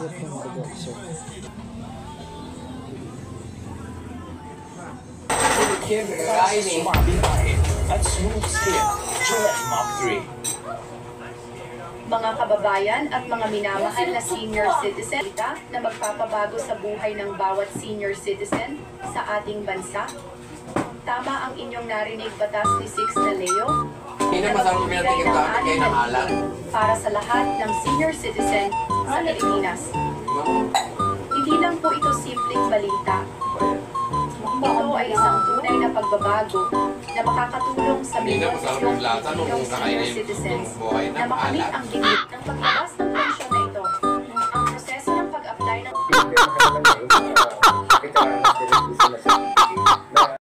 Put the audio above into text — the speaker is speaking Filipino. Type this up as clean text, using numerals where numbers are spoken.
At smooth skin, Gillette Mach 3. Mga kababayan at mga minamahal na senior citizen na magpapabago sa buhay ng bawat senior citizen sa ating bansa. Tama ang inyong narinig batas ni Six na Leo na magbibigay ng anim na bilyon para sa lahat ng senior citizen sa Pilipinas. Hindi lang po ito simpleng balita. Ito ay isang tunay na pagbabago na makakatulong sa milyong senior citizens na makamit ang limit ng pag